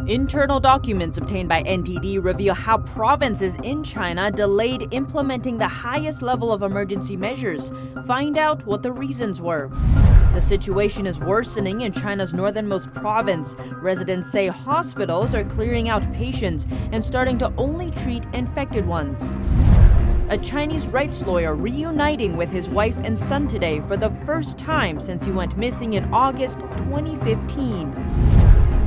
Internal documents obtained by NTD reveal how provinces in China delayed implementing the highest level of emergency measures. Find out what the reasons were. The situation is worsening in China's northernmost province. Residents say hospitals are clearing out patients and starting to only treat infected ones. A Chinese rights lawyer reuniting with his wife and son today for the first time since he went missing in August 2015.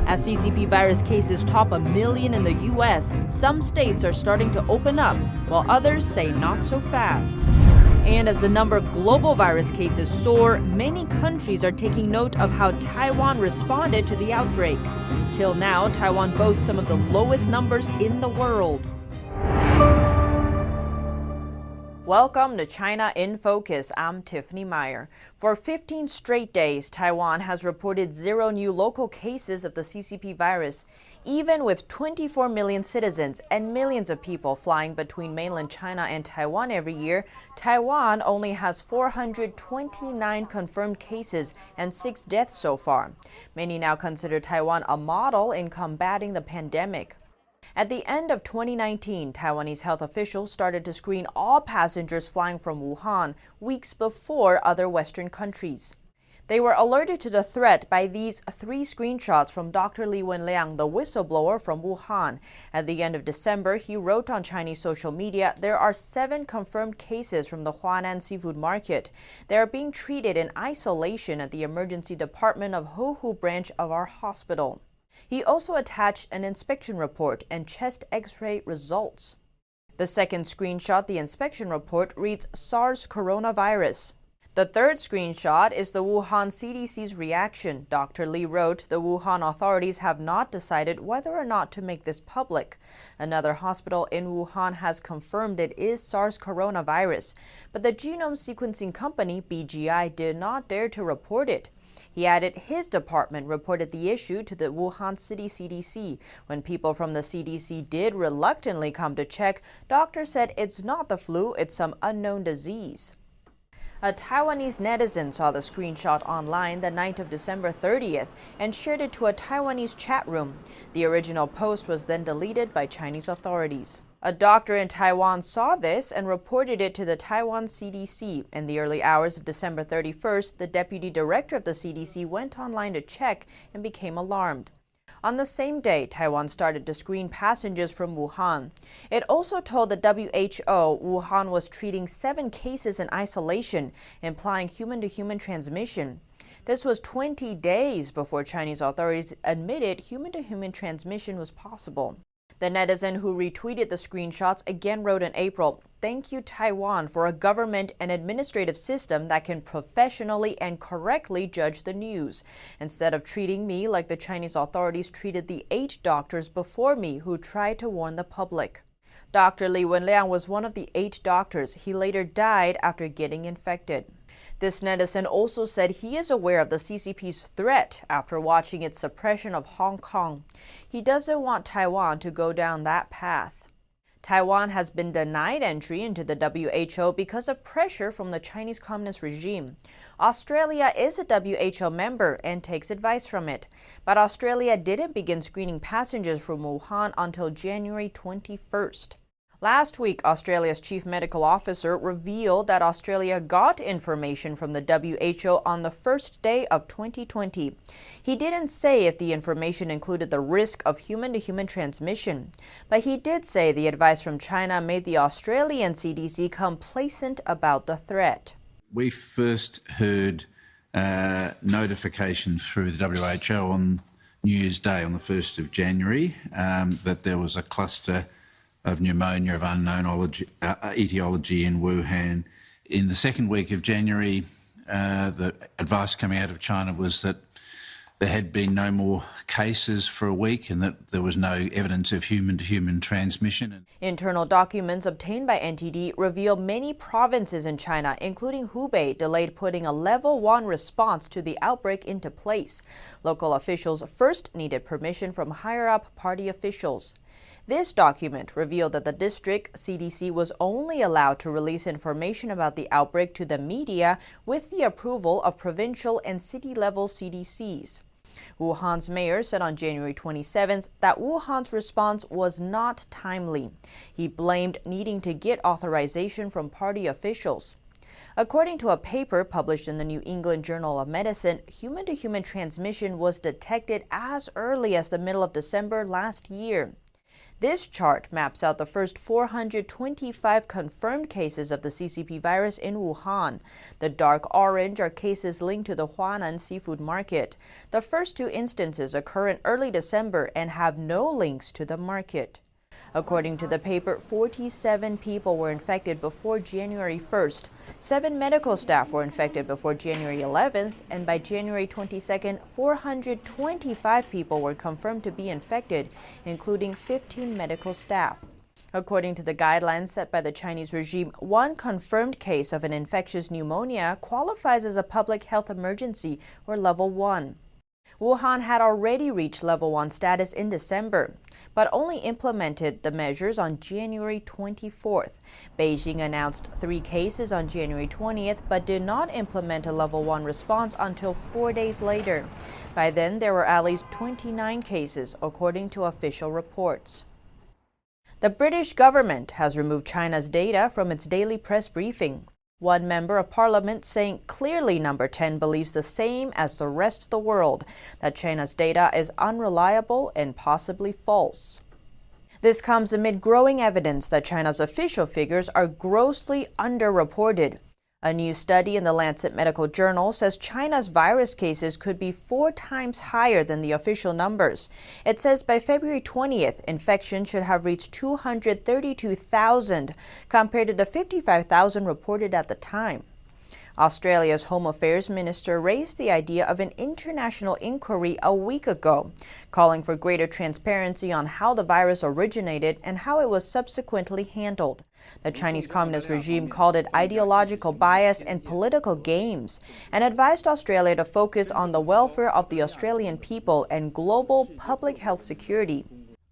As CCP virus cases top 1 million in the U.S., some states are starting to open up, while others say not so fast. And as the number of global virus cases soar, many countries are taking note of how Taiwan responded to the outbreak. Till now, Taiwan boasts some of the lowest numbers in the world. Welcome to China in Focus. I'm Tiffany Meyer. For 15 straight days, Taiwan has reported 0 new local cases of the CCP virus. Even with 24 million citizens and millions of people flying between mainland China and Taiwan every year, Taiwan only has 429 confirmed cases and 6 deaths so far. Many now consider Taiwan a model in combating the pandemic. At the end of 2019, Taiwanese health officials started to screen all passengers flying from Wuhan weeks before other Western countries. They were alerted to the threat by these 3 screenshots from Dr. Li Wenliang, the whistleblower from Wuhan. At the end of December, he wrote on Chinese social media, "There are 7 confirmed cases from the Huanan seafood market. They are being treated in isolation at the emergency department of Hohu branch of our hospital." He also attached an inspection report and chest X-ray results. The second screenshot, the inspection report, reads SARS coronavirus. The third screenshot is the Wuhan CDC's reaction. Dr. Li wrote, "The Wuhan authorities have not decided whether or not to make this public. Another hospital in Wuhan has confirmed it is SARS coronavirus, but the genome sequencing company BGI did not dare to report it." He added his department reported the issue to the Wuhan City CDC. When people from the CDC did reluctantly come to check, doctors said it's not the flu, it's some unknown disease. A Taiwanese netizen saw the screenshot online the night of December 30th and shared it to a Taiwanese chat room. The original post was then deleted by Chinese authorities. A doctor in Taiwan saw this and reported it to the Taiwan CDC. In the early hours of December 31st, the deputy director of the CDC went online to check and became alarmed. On the same day, Taiwan started to screen passengers from Wuhan. It also told the WHO Wuhan was treating 7 cases in isolation, implying human-to-human transmission. This was 20 days before Chinese authorities admitted human-to-human transmission was possible. The netizen who retweeted the screenshots again wrote in April, "Thank you, Taiwan, for a government and administrative system that can professionally and correctly judge the news, instead of treating me like the Chinese authorities treated the 8 doctors before me who tried to warn the public." Dr. Li Wenliang was one of the 8 doctors. He later died after getting infected. This netizen also said he is aware of the CCP's threat after watching its suppression of Hong Kong. He doesn't want Taiwan to go down that path. Taiwan has been denied entry into the WHO because of pressure from the Chinese Communist regime. Australia is a WHO member and takes advice from it. But Australia didn't begin screening passengers from Wuhan until January 21st. Last week, Australia's chief medical officer revealed that Australia got information from the WHO on the first day of 2020. He didn't say if the information included the risk of human-to-human transmission, but he did say the advice from China made the Australian CDC complacent about the threat. We first heard notification through the WHO on New Year's Day, on the 1st of January, that there was a cluster of pneumonia of unknown etiology in Wuhan. In the second week of January, the advice coming out of China was that there had been no more cases for a week and that there was no evidence of human-to-human transmission. Internal documents obtained by NTD reveal many provinces in China, including Hubei, delayed putting a level 1 response to the outbreak into place. Local officials first needed permission from higher-up party officials. This document revealed that the district CDC was only allowed to release information about the outbreak to the media with the approval of provincial and city-level CDCs. Wuhan's mayor said on January 27th that Wuhan's response was not timely. He blamed needing to get authorization from party officials. According to a paper published in the New England Journal of Medicine, human-to-human transmission was detected as early as the middle of December last year. This chart maps out the first 425 confirmed cases of the CCP virus in Wuhan. The dark orange are cases linked to the Huanan seafood market. The first two instances occur in early December and have no links to the market. According to the paper, 47 people were infected before January 1st. 7 medical staff were infected before January 11th, and by January 22nd, 425 people were confirmed to be infected, including 15 medical staff. According to the guidelines set by the Chinese regime, one confirmed case of an infectious pneumonia qualifies as a public health emergency or level 1. Wuhan had already reached level 1 status in December, but only implemented the measures on January 24th. Beijing announced 3 cases on January 20th, but did not implement a level 1 response until 4 days later. By then, there were at least 29 cases, according to official reports. The British government has removed China's data from its daily press briefing. One member of parliament saying clearly Number 10 believes the same as the rest of the world, that China's data is unreliable and possibly false. This comes amid growing evidence that China's official figures are grossly underreported. A new study in the Lancet Medical Journal says China's virus cases could be 4 times higher than the official numbers. It says by February 20th, infections should have reached 232,000, compared to the 55,000 reported at the time. Australia's Home Affairs Minister raised the idea of an international inquiry a week ago, calling for greater transparency on how the virus originated and how it was subsequently handled. The Chinese Communist regime called it ideological bias and political games, and advised Australia to focus on the welfare of the Australian people and global public health security.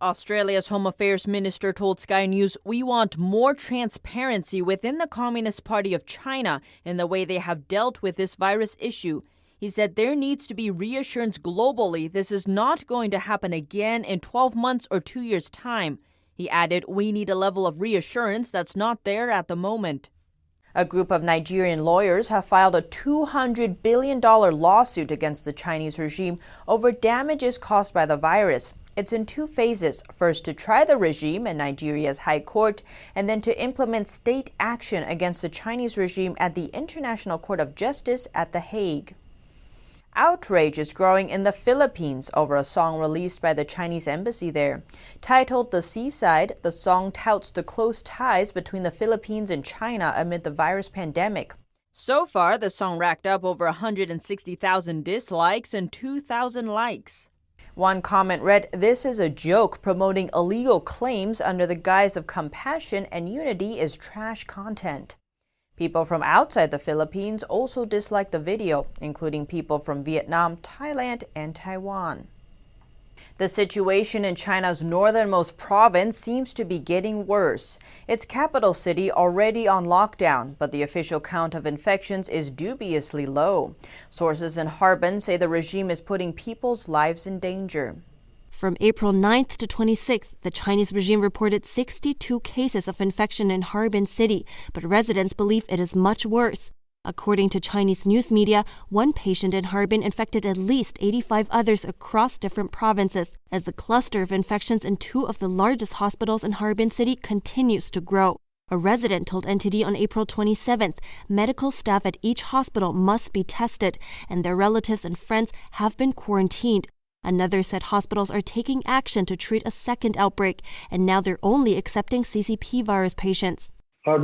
Australia's Home Affairs Minister told Sky News, "We want more transparency within the Communist Party of China in the way they have dealt with this virus issue." He said there needs to be reassurance globally this is not going to happen again in 12 months or 2 years' time. He added, "We need a level of reassurance that's not there at the moment." A group of Nigerian lawyers have filed a $200 billion lawsuit against the Chinese regime over damages caused by the virus. It's in 2 phases, first to try the regime in Nigeria's High Court, and then to implement state action against the Chinese regime at the International Court of Justice at The Hague. Outrage is growing in the Philippines over a song released by the Chinese embassy there. Titled The Seaside, the song touts the close ties between the Philippines and China amid the virus pandemic. So far, the song racked up over 160,000 dislikes and 2,000 likes. One comment read, "This is a joke promoting illegal claims under the guise of compassion and unity is trash content." People from outside the Philippines also disliked the video, including people from Vietnam, Thailand, and Taiwan. The situation in China's northernmost province seems to be getting worse. Its capital city already on lockdown, but the official count of infections is dubiously low. Sources in Harbin say the regime is putting people's lives in danger. From April 9th to 26th, the Chinese regime reported 62 cases of infection in Harbin City, but residents believe it is much worse. According to Chinese news media, one patient in Harbin infected at least 85 others across different provinces, as the cluster of infections in 2 of the largest hospitals in Harbin City continues to grow. A resident told NTD on April 27th, medical staff at each hospital must be tested, and their relatives and friends have been quarantined. Another said hospitals are taking action to treat a second outbreak, and now they're only accepting CCP virus patients. I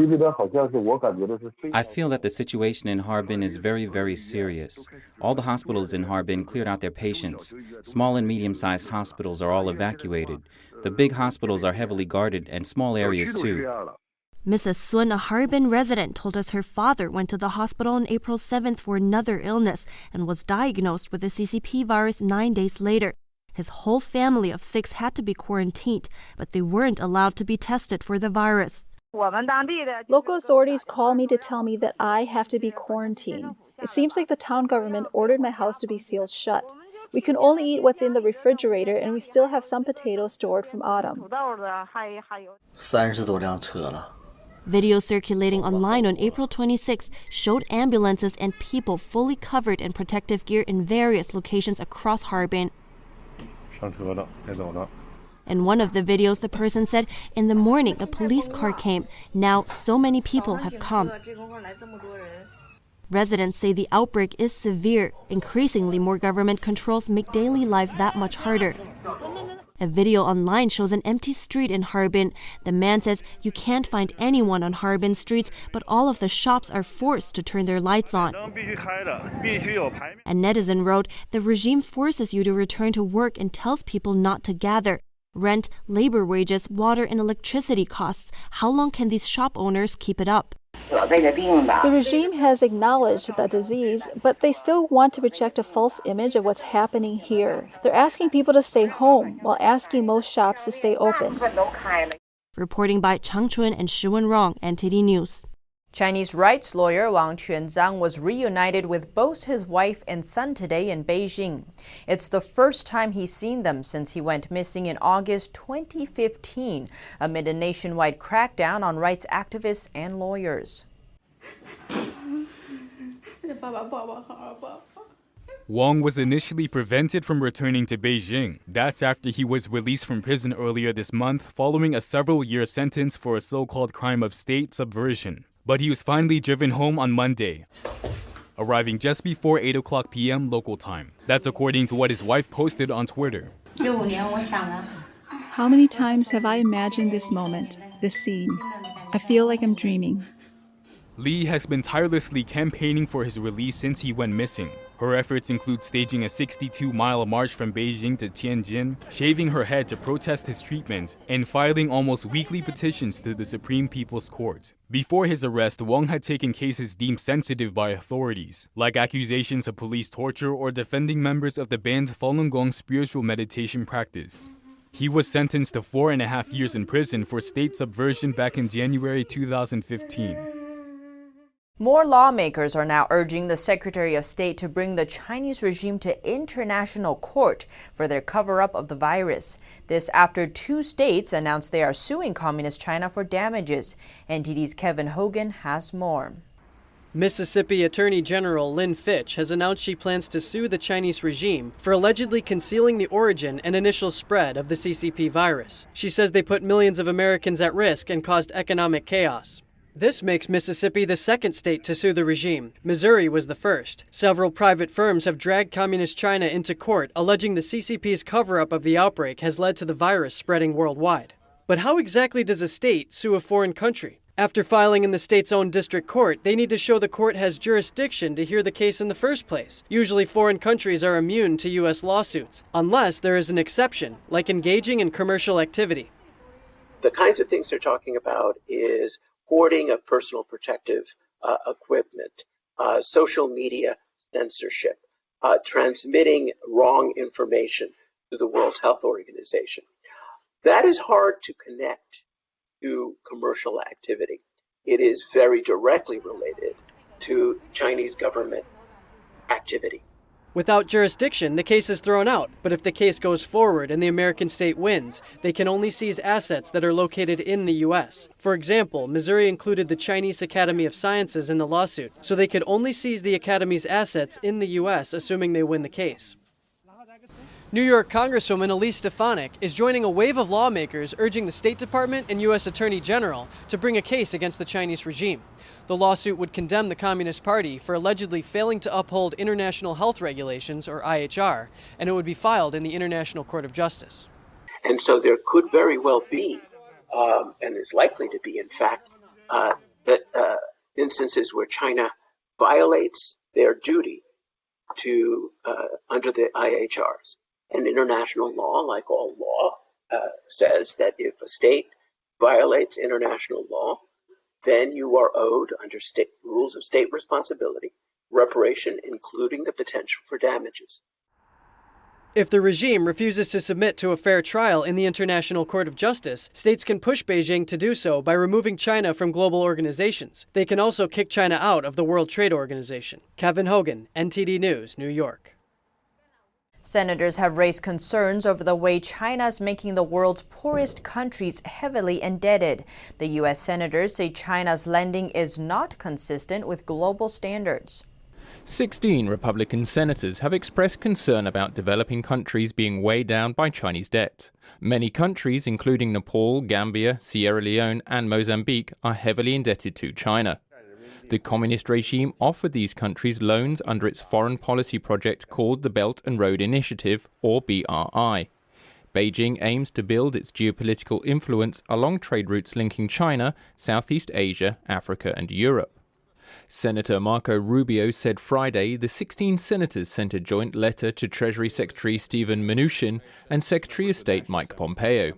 feel that the situation in Harbin is very, very serious. All the hospitals in Harbin cleared out their patients. Small and medium-sized hospitals are all evacuated. The big hospitals are heavily guarded, and small areas too. Mrs. Sun, a Harbin resident, told us her father went to the hospital on April 7th for another illness and was diagnosed with the CCP virus 9 days later. His whole family of 6 had to be quarantined, but they weren't allowed to be tested for the virus. Local authorities call me to tell me that I have to be quarantined. It seems like the town government ordered my house to be sealed shut. We can only eat what's in the refrigerator, and we still have some potatoes stored from autumn. 30多辆车了。 Videos circulating online on April 26th showed ambulances and people fully covered in protective gear in various locations across Harbin. 上车了，该走了。 In one of the videos, the person said, in the morning, a police car came. Now, so many people have come. Residents say the outbreak is severe. Increasingly, more government controls make daily life that much harder. A video online shows an empty street in Harbin. The man says you can't find anyone on Harbin streets, but all of the shops are forced to turn their lights on. 灯必须开的，必须有牌面。 A netizen wrote, the regime forces you to return to work and tells people not to gather. Rent, labor wages, water, and electricity costs. How long can these shop owners keep it up? The regime has acknowledged the disease, but they still want to project a false image of what's happening here. They're asking people to stay home while asking most shops to stay open. Reporting by Chang Chun and Shiwen Rong, NTD News. Chinese rights lawyer Wang Quanzang was reunited with both his wife and son today in Beijing. It's the first time he's seen them since he went missing in August 2015 amid a nationwide crackdown on rights activists and lawyers. Wang was initially prevented from returning to Beijing. That's after he was released from prison earlier this month following a several-year sentence for a so-called crime of state subversion. But he was finally driven home on Monday, arriving just before 8 o'clock p.m. local time. That's according to what his wife posted on Twitter. How many times have I imagined this moment, this scene? I feel like I'm dreaming. Li has been tirelessly campaigning for his release since he went missing. Her efforts include staging a 62-mile march from Beijing to Tianjin, shaving her head to protest his treatment, and filing almost weekly petitions to the Supreme People's Court. Before his arrest, Wang had taken cases deemed sensitive by authorities, like accusations of police torture or defending members of the banned Falun Gong spiritual meditation practice. He was sentenced to 4.5 years in prison for state subversion back in January 2015. More lawmakers are now urging the Secretary of State to bring the Chinese regime to international court for their cover-up of the virus. This after 2 states announced they are suing Communist China for damages. NTD's Kevin Hogan has more. Mississippi Attorney General Lynn Fitch has announced she plans to sue the Chinese regime for allegedly concealing the origin and initial spread of the CCP virus. She says they put millions of Americans at risk and caused economic chaos. This makes Mississippi the second state to sue the regime. Missouri was the first. Several private firms have dragged Communist China into court, alleging the CCP's cover-up of the outbreak has led to the virus spreading worldwide. But how exactly does a state sue a foreign country? After filing in the state's own district court, they need to show the court has jurisdiction to hear the case in the first place. Usually foreign countries are immune to U.S. lawsuits, unless there is an exception, like engaging in commercial activity. The kinds of things they're talking about is hoarding of personal protective equipment, social media censorship, transmitting wrong information to the World Health Organization. That is hard to connect to commercial activity. It is very directly related to Chinese government activity. Without jurisdiction, the case is thrown out. But if the case goes forward and the American state wins, they can only seize assets that are located in the U.S. For example, Missouri included the Chinese Academy of Sciences in the lawsuit, so they could only seize the Academy's assets in the U.S., assuming they win the case. New York Congresswoman Elise Stefanik is joining a wave of lawmakers urging the State Department and U.S. Attorney General to bring a case against the Chinese regime. The lawsuit would condemn the Communist Party for allegedly failing to uphold international health regulations, or IHR, and it would be filed in the International Court of Justice. And so there could very well be, and is likely to be, in fact, instances where China violates their duty to under the IHRs. And international law, like all law, says that if a state violates international law, then you are owed, under state rules of state responsibility, reparation, including the potential for damages. If the regime refuses to submit to a fair trial in the International Court of Justice, states can push Beijing to do so by removing China from global organizations. They can also kick China out of the World Trade Organization. Kevin Hogan, NTD News, New York. Senators have raised concerns over the way China is making the world's poorest countries heavily indebted. The U.S. senators say China's lending is not consistent with global standards. 16 Republican senators have expressed concern about developing countries being weighed down by Chinese debt. Many countries, including Nepal, Gambia, Sierra Leone, and Mozambique, are heavily indebted to China. The communist regime offered these countries loans under its foreign policy project called the Belt and Road Initiative, or BRI. Beijing aims to build its geopolitical influence along trade routes linking China, Southeast Asia, Africa, and Europe. Senator Marco Rubio said Friday the 16 senators sent a joint letter to Treasury Secretary Steven Mnuchin and Secretary of State Mike Pompeo.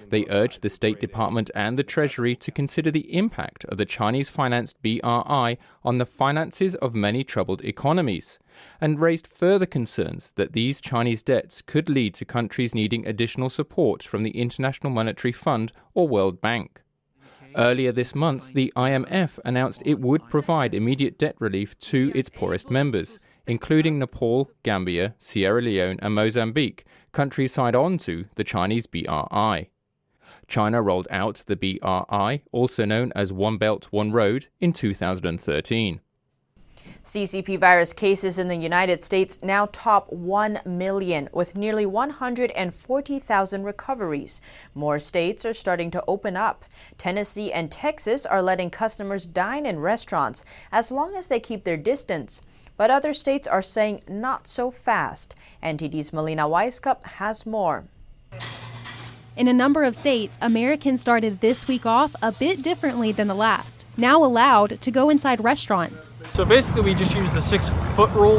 They urged the State Department and the Treasury to consider the impact of the Chinese-financed BRI on the finances of many troubled economies, and raised further concerns that these Chinese debts could lead to countries needing additional support from the International Monetary Fund or World Bank. Earlier this month, the IMF announced it would provide immediate debt relief to its poorest members, including Nepal, Gambia, Sierra Leone, and Mozambique, countries signed on to the Chinese BRI. China rolled out the BRI, also known as One Belt, One Road, in 2013. CCP virus cases in the United States now top 1 million, with nearly 140,000 recoveries. More states are starting to open up. Tennessee and Texas are letting customers dine in restaurants as long as they keep their distance. But other states are saying not so fast. NTD's Melina Weisskopf has more. In a number of states, Americans started this week off a bit differently than the last. Now allowed to go inside restaurants. So basically we just use the 6-foot rule.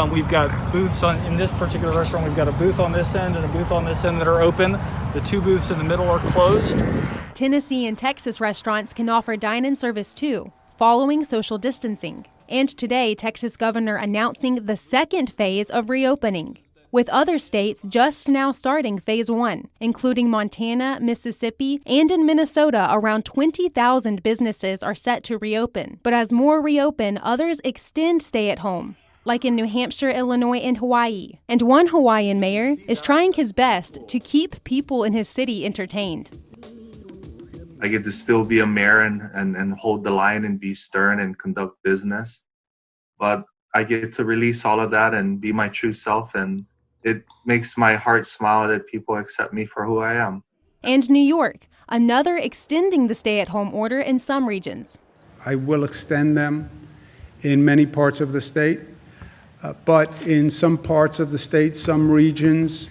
We've got booths in this particular restaurant. We've got a booth on this end and a booth on this end that are open. The 2 booths in the middle are closed. Tennessee and Texas restaurants can offer dine-in service too, following social distancing. And today, Texas governor announcing the second phase of reopening, with other states just now starting phase 1, including Montana, Mississippi, and in Minnesota, around 20,000 businesses are set to reopen. But as more reopen, others extend stay at home, like in New Hampshire, Illinois, and Hawaii. And one Hawaiian mayor is trying his best to keep people in his city entertained. I get to still be a mayor and hold the line and be stern and conduct business. But I get to release all of that and be my true self, and it makes my heart smile that people accept me for who I am. And New York, another extending the stay-at-home order in some regions. I will extend them in many parts of the state, but in some parts of the state, some regions,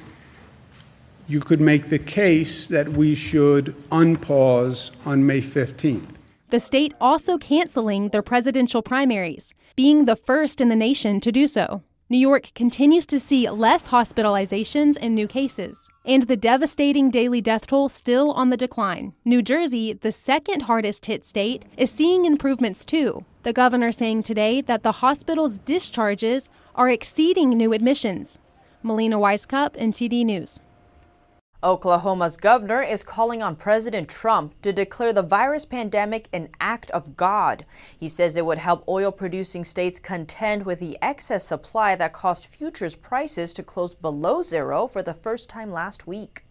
you could make the case that we should unpause on May 15th. The state also canceling their presidential primaries, being the first in the nation to do so. New York continues to see less hospitalizations and new cases, and the devastating daily death toll still on the decline. New Jersey, the second hardest hit state, is seeing improvements too. The governor saying today that the hospital's discharges are exceeding new admissions. Melina Weisskopf, NTD News. Oklahoma's governor is calling on President Trump to declare the virus pandemic an act of God. He says it would help oil-producing states contend with the excess supply that caused futures prices to close below zero for the first time last week.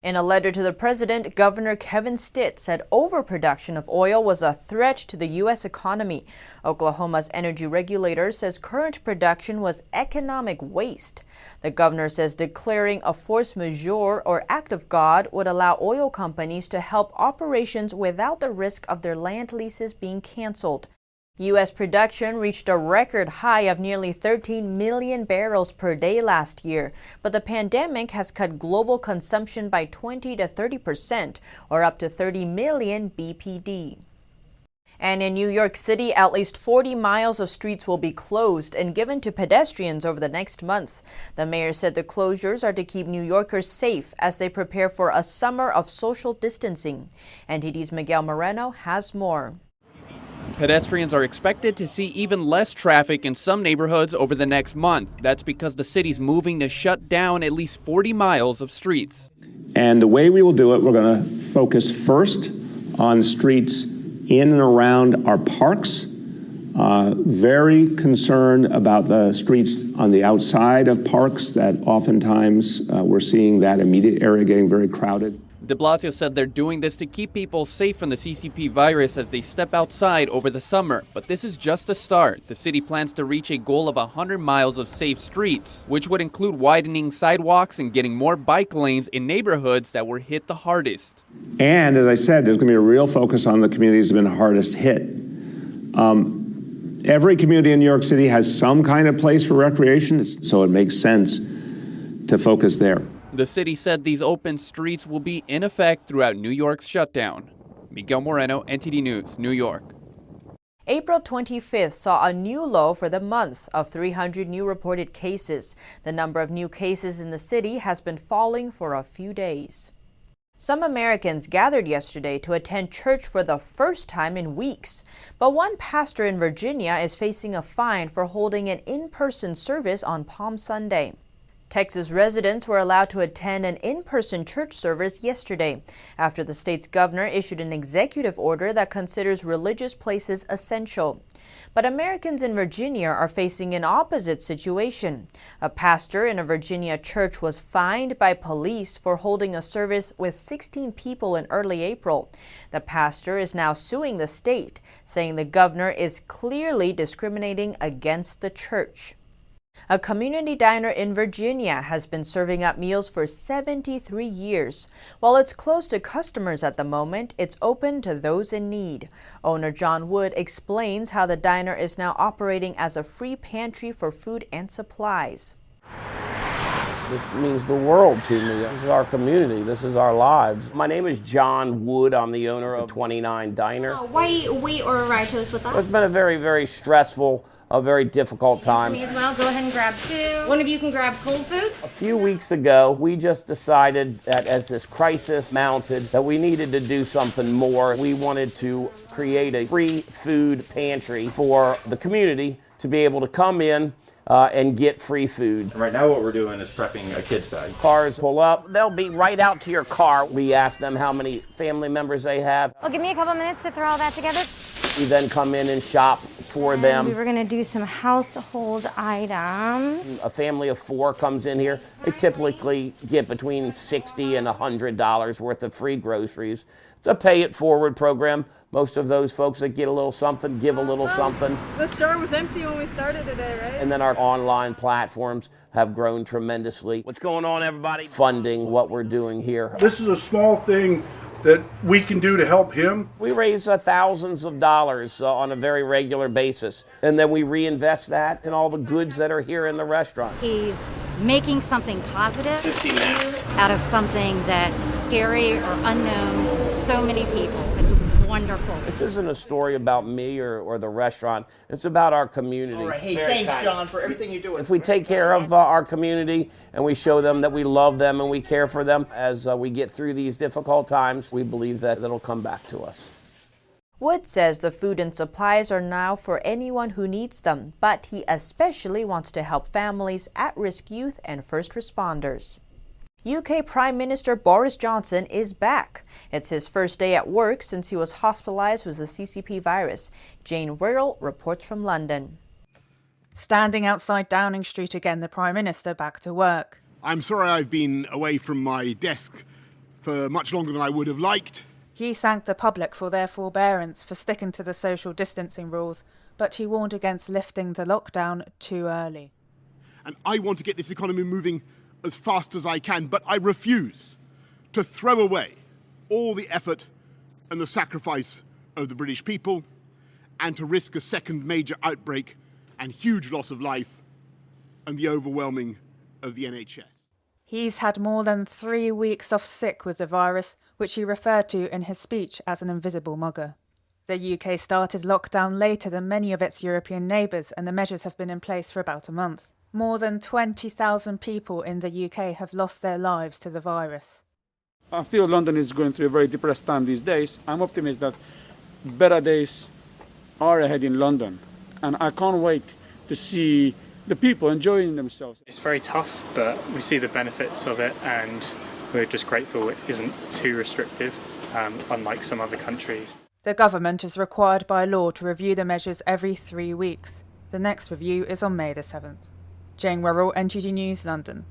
In a letter to the president, Governor Kevin Stitt said overproduction of oil was a threat to the U.S. economy. Oklahoma's energy regulator says current production was economic waste. The governor says declaring a force majeure or act of God would allow oil companies to help operations without the risk of their land leases being canceled. U.S. production reached a record high of nearly 13 million barrels per day last year, but the pandemic has cut global consumption by 20 to 30%, or up to 30 million BPD. And in New York City, at least 40 miles of streets will be closed and given to pedestrians over the next month. The mayor said the closures are to keep New Yorkers safe as they prepare for a summer of social distancing. NTD's Miguel Moreno has more. Pedestrians are expected to see even less traffic in some neighborhoods over the next month. That's because the city's moving to shut down at least 40 miles of streets. And the way we will do it, we're going to focus first on streets in and around our parks, very concerned about the streets on the outside of parks that oftentimes we're seeing that immediate area getting very crowded. De Blasio said they're doing this to keep people safe from the CCP virus as they step outside over the summer. But this is just a start. The city plans to reach a goal of 100 miles of safe streets, which would include widening sidewalks and getting more bike lanes in neighborhoods that were hit the hardest. And as I said, there's going to be a real focus on the communities that have been hardest hit. Every community in New York City has some kind of place for recreation, so it makes sense to focus there. The city said these open streets will be in effect throughout New York's shutdown. Miguel Moreno, NTD News, New York. April 25th saw a new low for the month of 300 new reported cases. The number of new cases in the city has been falling for a few days. Some Americans gathered yesterday to attend church for the first time in weeks. But one pastor in Virginia is facing a fine for holding an in-person service on Palm Sunday. Texas residents were allowed to attend an in-person church service yesterday after the state's governor issued an executive order that considers religious places essential. But Americans in Virginia are facing an opposite situation. A pastor in a Virginia church was fined by police for holding a service with 16 people in early April. The pastor is now suing the state, saying the governor is clearly discriminating against the church. A community diner in Virginia has been serving up meals for 73 years. While it's closed to customers at the moment, it's open to those in need. Owner John Wood explains how the diner is now operating as a free pantry for food and supplies. This means the world to me. This is our community. This is our lives. My name is John Wood. I'm the owner of 29 Diner. Why wait or ride to us with us? It's been a very, very stressful, a very difficult time. Me as well. Go ahead and grab two. One of you can grab cold food. A few weeks ago, we just decided that as this crisis mounted, that we needed to do something more. We wanted to create a free food pantry for the community to be able to come in and get free food. Right now what we're doing is prepping a kid's bag. Cars pull up, they'll be right out to your car. We ask them how many family members they have. Well, give me a couple minutes to throw all that together. We then come in and shop for them. We were gonna do some household items. A family of 4 comes in here. They typically get between $60 and $100 worth of free groceries. It's a pay it forward program. Most of those folks that get a little something, give a little something. This jar was empty when we started today, right? And then our online platforms have grown tremendously. What's going on, everybody? Funding what we're doing here. This is a small thing that we can do to help him. We raise thousands of dollars on a very regular basis, and then we reinvest that in all the goods that are here in the restaurant. He's making something positive out of something that's scary or unknown to so many people. It's wonderful. This isn't a story about me or the restaurant. It's about our community. All right. Hey, thanks, John, for everything you do. If we take care of our community and we show them that we love them and we care for them as we get through these difficult times, we believe that it'll come back to us. Wood says the food and supplies are now for anyone who needs them, but he especially wants to help families, at-risk youth, and first responders. UK Prime Minister Boris Johnson is back. It's his first day at work since he was hospitalized with the CCP virus. Jane Wirrell reports from London. Standing outside Downing Street again, the Prime Minister back to work. I'm sorry I've been away from my desk for much longer than I would have liked. He thanked the public for their forbearance for sticking to the social distancing rules, but he warned against lifting the lockdown too early. And I want to get this economy moving as fast as I can, but I refuse to throw away all the effort and the sacrifice of the British people and to risk a second major outbreak and huge loss of life and the overwhelming of the NHS. He's had more than 3 weeks off sick with the virus, which he referred to in his speech as an invisible mugger. The UK started lockdown later than many of its European neighbours, and the measures have been in place for about a month. More than 20,000 people in the UK have lost their lives to the virus. I feel London is going through a very depressed time these days. I'm optimistic that better days are ahead in London, and I can't wait to see the people enjoying themselves. It's very tough, but we see the benefits of it, and we're just grateful it isn't too restrictive, unlike some other countries. The government is required by law to review the measures every 3 weeks. The next review is on May the 7th. Jane Worrell, NTD News, London.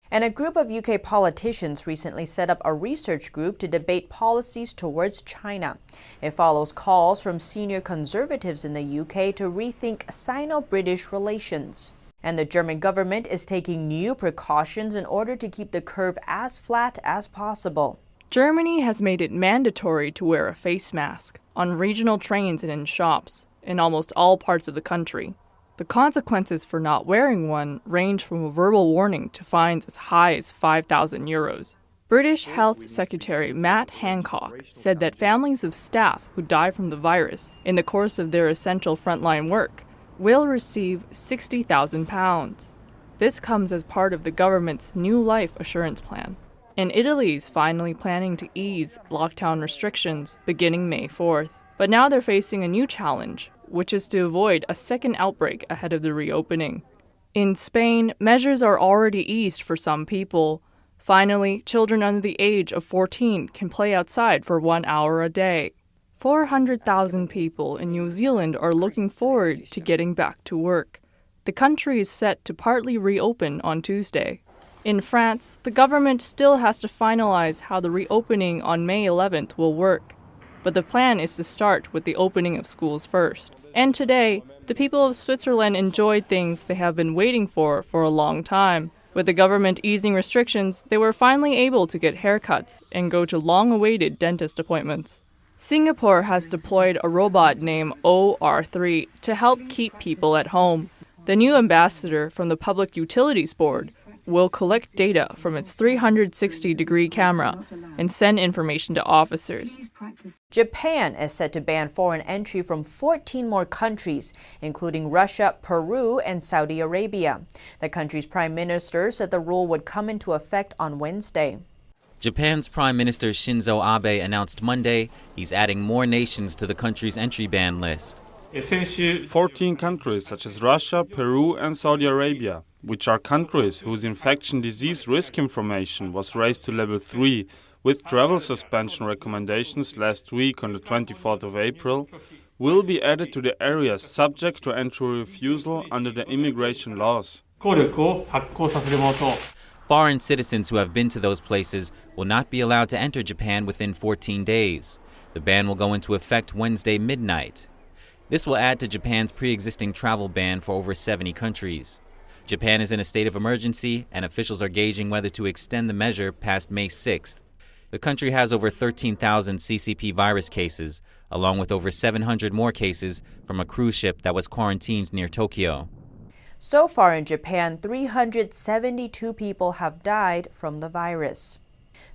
And a group of UK politicians recently set up a research group to debate policies towards China. It follows calls from senior conservatives in the UK to rethink Sino-British relations. And the German government is taking new precautions in order to keep the curve as flat as possible. Germany has made it mandatory to wear a face mask on regional trains and in shops in almost all parts of the country. The consequences for not wearing one range from a verbal warning to fines as high as €5,000. British Health Secretary Matt Hancock said that families of staff who die from the virus in the course of their essential frontline work will receive £60,000. This comes as part of the government's new life assurance plan. And Italy is finally planning to ease lockdown restrictions beginning May 4th. But now they're facing a new challenge, which is to avoid a second outbreak ahead of the reopening. In Spain, measures are already eased for some people. Finally, children under the age of 14 can play outside for 1 hour a day. 400,000 people in New Zealand are looking forward to getting back to work. The country is set to partly reopen on Tuesday. In France, the government still has to finalize how the reopening on May 11th will work. But the plan is to start with the opening of schools first. And today, the people of Switzerland enjoyed things they have been waiting for a long time. With the government easing restrictions, they were finally able to get haircuts and go to long-awaited dentist appointments. Singapore has deployed a robot named OR3 to help keep people at home. The new ambassador from the Public Utilities Board will collect data from its 360-degree camera and send information to officers. Japan is set to ban foreign entry from 14 more countries, including Russia, Peru, and Saudi Arabia. The country's prime minister said the rule would come into effect on Wednesday. Japan's Prime Minister Shinzo Abe announced Monday he's adding more nations to the country's entry ban list. 14 countries such as Russia, Peru, and Saudi Arabia, which are countries whose infection disease risk information was raised to level 3 with travel suspension recommendations last week on the 24th of April, will be added to the areas subject to entry refusal under the immigration laws. Foreign citizens who have been to those places will not be allowed to enter Japan within 14 days. The ban will go into effect Wednesday midnight. This will add to Japan's pre-existing travel ban for over 70 countries. Japan is in a state of emergency, and officials are gauging whether to extend the measure past May 6th. The country has over 13,000 CCP virus cases, along with over 700 more cases from a cruise ship that was quarantined near Tokyo. So far in Japan, 372 people have died from the virus.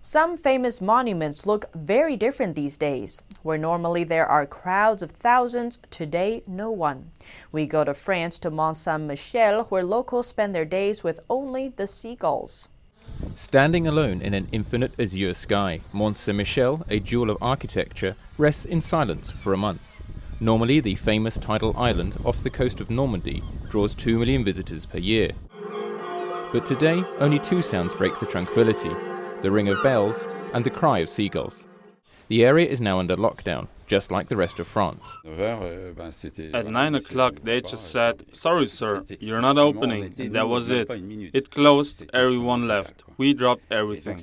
Some famous monuments look very different these days. Where normally there are crowds of thousands, today no one. We go to France to Mont Saint-Michel, where locals spend their days with only the seagulls. Standing alone in an infinite azure sky, Mont Saint-Michel, a jewel of architecture, rests in silence for a month. Normally, the famous tidal island off the coast of Normandy draws 2 million visitors per year. But today, only 2 sounds break the tranquility: the ring of bells and the cry of seagulls. The area is now under lockdown, just like the rest of France. At 9 o'clock, they just said, "Sorry, sir, you're not opening." And that was it. It closed, everyone left. We dropped everything.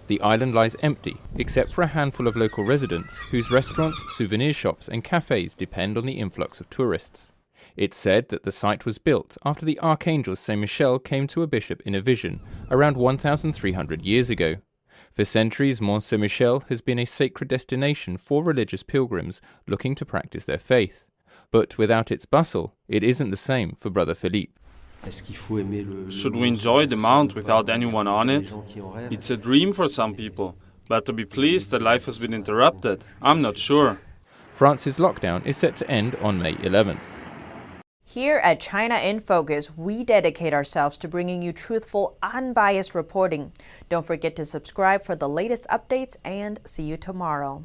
The island lies empty, except for a handful of local residents whose restaurants, souvenir shops and cafes depend on the influx of tourists. It's said that the site was built after the Archangel Saint-Michel came to a bishop in a vision around 1,300 years ago. For centuries, Mont Saint-Michel has been a sacred destination for religious pilgrims looking to practice their faith. But without its bustle, it isn't the same for Brother Philippe. Should we enjoy the mount without anyone on it? It's a dream for some people, but to be pleased that life has been interrupted, I'm not sure. France's lockdown is set to end on May 11th. Here at China in Focus, we dedicate ourselves to bringing you truthful, unbiased reporting. Don't forget to subscribe for the latest updates, and see you tomorrow.